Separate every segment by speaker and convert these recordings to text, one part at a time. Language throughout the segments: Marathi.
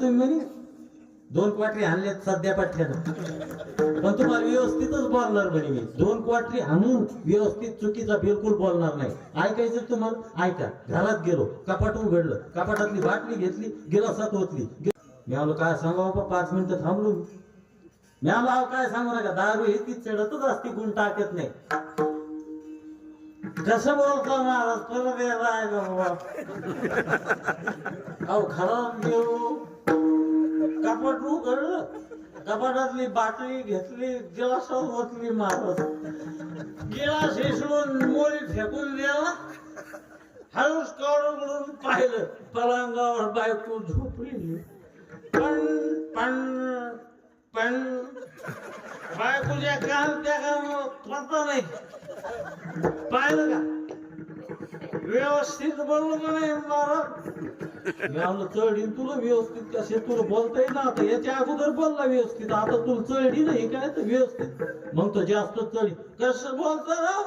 Speaker 1: तुम्ही म्हणे 2 क्वाटरी आणल्यात सध्या पाठ्यानं, पण तुम्हाला व्यवस्थितच बोलणार म्हणे मी. 2 क्वाटरी आणून व्यवस्थित चुकीचा बिलकुल बोलणार नाही. ऐकायचं तुम्हाला ऐका. घरात गेलो, कपाट उघडलं, कपाटातली बाटली घेतली, गिलासात ओतली. मी आलो काय सांगा बाबा, 5 मिनिटं थांबलो मी आलो. काय सांगू नका, दारू ही ती चढतच असते, गुण टाकत नाही. कसं बोलतो महाराज, परत यायला बाबा. अहो घरात गेलो, कपाट उघडलं, कपाटातली बाटली घेतली, गिलासात ओतली महाराज. गिलास हिसळून मोरी फेकून द्यावा. हळूच काढून पाहिलं, पलंगावर बायको झोपली. पण पण पण बायकोच्या कान त्या पत्ता नाही. पाहिलं का व्यवस्थित बोललो का नाही महाराज. मी आलो चढीन तुला व्यवस्थित, कसे तुला बोलता येईल ना. आता याच्या अगोदर बोलला व्यवस्थित, आता तुला चढी नाही काय तर व्यवस्थित, मग तो जास्त चढी. कसं बोलता राव,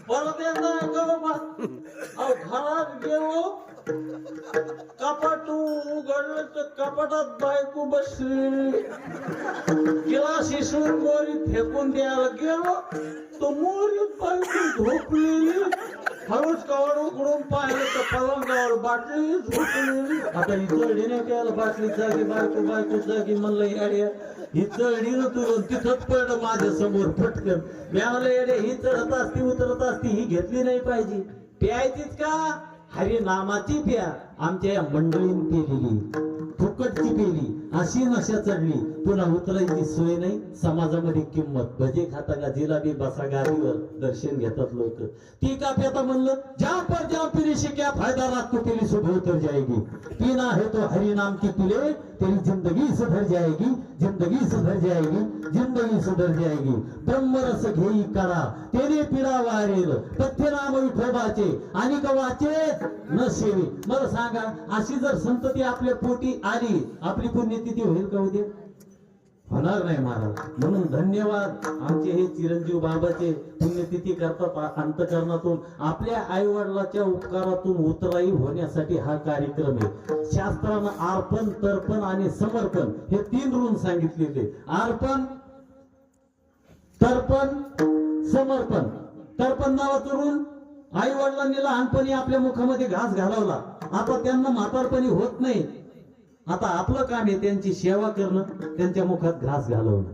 Speaker 1: परत एकदा बाबा. अहो घरात गेलो, कपाट उघडलं तर कपाटात बायको बसली. गिलास हिसळून मोरी फेकून द्यायला गेलो, तो मोरीत बायको झोपलेली. हळूच कवाड उघडून पाहिलं तर पलंगावर बाटली झोपलेली. आता ही चढी नाही केलं, बाटली जागी, बायको जागी. म्हणलं येड्या ही चढी न तुरून तिथंच पडलं माझ्या समोर फटकन. मी म्हणलं येड्या ही चढत असती उतरत असती, ही घेतली नाही पाहिजे. प्यायचीच का हरी नामाची प्या. आमच्या या मंडळीन पेलेली, फुकटची पेली, अशी नशा चढली, पुन्हा उतरायची सोय नाही. समाजामध्ये किंमत. भजे खाता का जिलाबी, बसा गाडीवर, दर्शन घेतात लोक. ती का प्याता म्हणलं, जहां पर जहां पीने से क्या फायदा, रात को पीली सुबह उतर जाएगी. पीना है तो हरि नाम की पीले, तेरी जिंदगी सुधर जाएगी, जिंदगी सुधर जाएगी, जिंदगी सुधर जाएगी. ब्रह्मरस घेई करा, तेने पिडा वारेल, पथ्य नाम विठोबाचे आणि वाचे न सेवे. मला सांगा, अशी जर संतती आपल्या पोटी आली, आपली पुण्यतिथी होईल का उद्या? होणार नाही महाराज. म्हणून धन्यवाद आमचे हे चिरंजीव बाबाचे. पुण्यतिथी करतात अंतकरणातून, आपल्या आई वडिलाच्या उपकारातून उतराई होण्यासाठी हा कार्यक्रम आहे. शास्त्रानं अर्पण, तर्पण आणि समर्पण हे 3 ऋण सांगितलेले. अर्पण, तर्पण, समर्पण. तर्पण नावाचं ऋण आई वडिलांनी लहानपणी आपल्या मुखामध्ये घास घालवला, आता त्यांना म्हातारपणी होत नाही. आता आपलं काम आहे त्यांची सेवा करणं, त्यांच्या मुखात घास घालवणं.